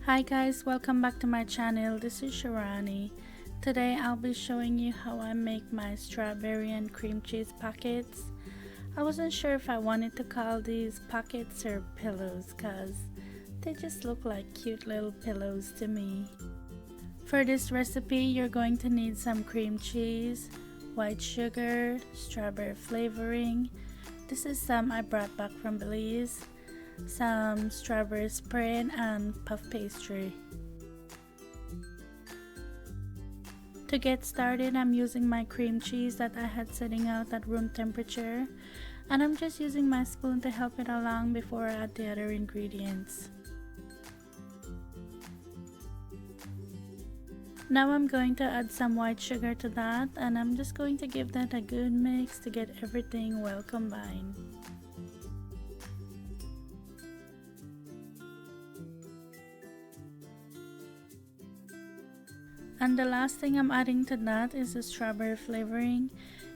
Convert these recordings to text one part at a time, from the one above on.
Hi guys, welcome back to my channel. This is Shirani. Today I'll be showing you how I make my strawberry and cream cheese pockets. I wasn't sure if I wanted to call these pockets or pillows because they just look like cute little pillows to me. For this recipe, you're going to need some cream cheese, white sugar, strawberry flavoring. This is some I brought back from GLAZE, some strawberry spread, and puff pastry. To get started, I'm using my cream cheese that I had sitting out at room temperature, and I'm just using my spoon to help it along before I add the other ingredients. Now I'm going to add some white sugar to that, and I'm just going to give that a good mix to get everything well combined. And the last thing I'm adding to that is the strawberry flavoring.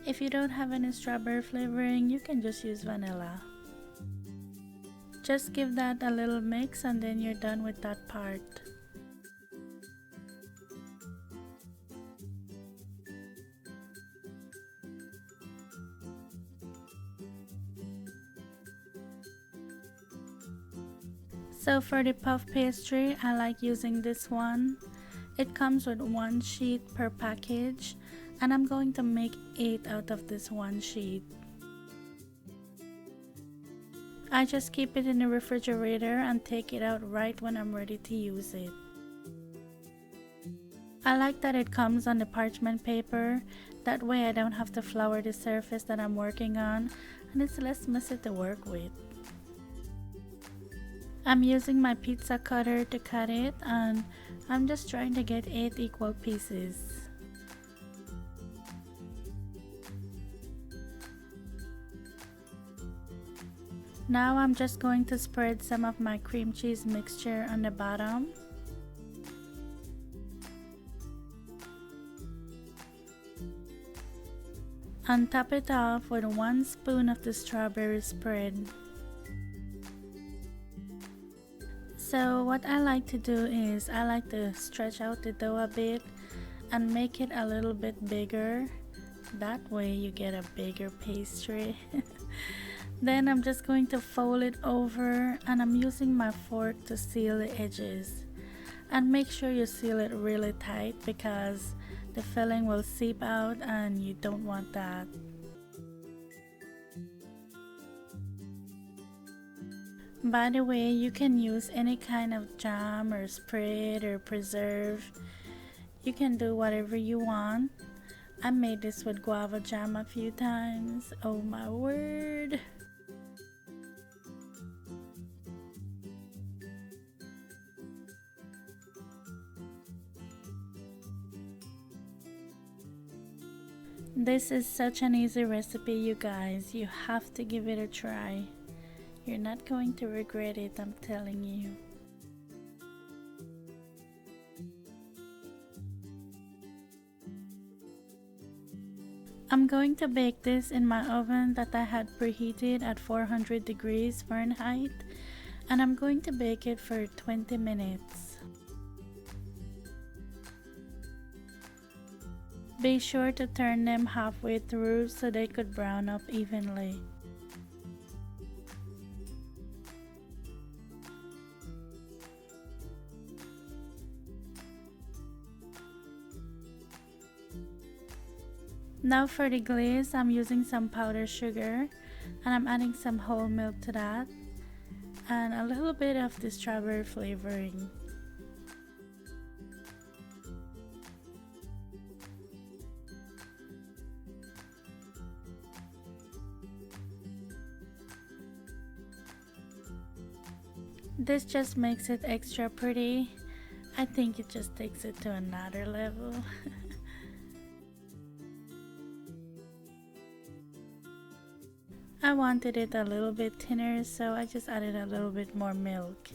If you don't have any strawberry flavoring, you can just use vanilla. Just give that a little mix and then you're done with that part. So for the puff pastry, I like using this one. It comes with 1 sheet per package, and I'm going to make 8 out of this 1 sheet. I just keep it in the refrigerator and take it out right when I'm ready to use it. I like that it comes on the parchment paper, that way I don't have to flour the surface that I'm working on, and it's less messy to work with. I'm using my pizza cutter to cut it, and I'm just trying to get 8 equal pieces. Now I'm just going to spread some of my cream cheese mixture on the bottom. And top it off with 1 spoon of the strawberry spread. So what I like to do is I like to stretch out the dough a bit and make it a little bit bigger. That way you get a bigger pastry. Then I'm just going to fold it over, and I'm using my fork to seal the edges. And make sure you seal it really tight because the filling will seep out and you don't want that. By the way, you can use any kind of jam or spread or preserve. You can do whatever you want. I made this with guava jam a few times. Oh my word! This is such an easy recipe, you guys. You have to give it a try. You're not going to regret it, I'm telling you. I'm going to bake this in my oven that I had preheated at 400 degrees Fahrenheit, and I'm going to bake it for 20 minutes. Be sure to turn them halfway through so they could brown up evenly. Now for the glaze, I'm using some powdered sugar, and I'm adding some whole milk to that, and a little bit of the strawberry flavoring. This just makes it extra pretty. I think it just takes it to another level. I wanted it a little bit thinner, so I just added a little bit more milk.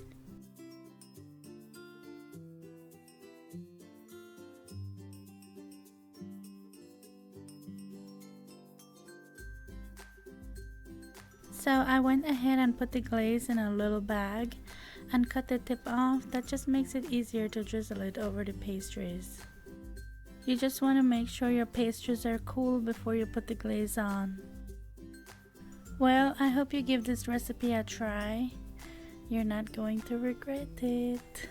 So I went ahead and put the glaze in a little bag, and cut the tip off. That just makes it easier to drizzle it over the pastries. You just want to make sure your pastries are cool before you put the glaze on. Well, I hope you give this recipe a try. You're not going to regret it.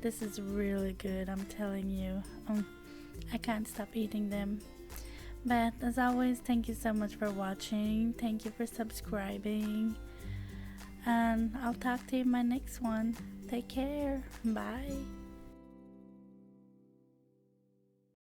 This is really good, I'm telling you. I can't stop eating them. But as always, thank you so much for watching. Thank you for subscribing. And I'll talk to you in my next one. Take care. Bye.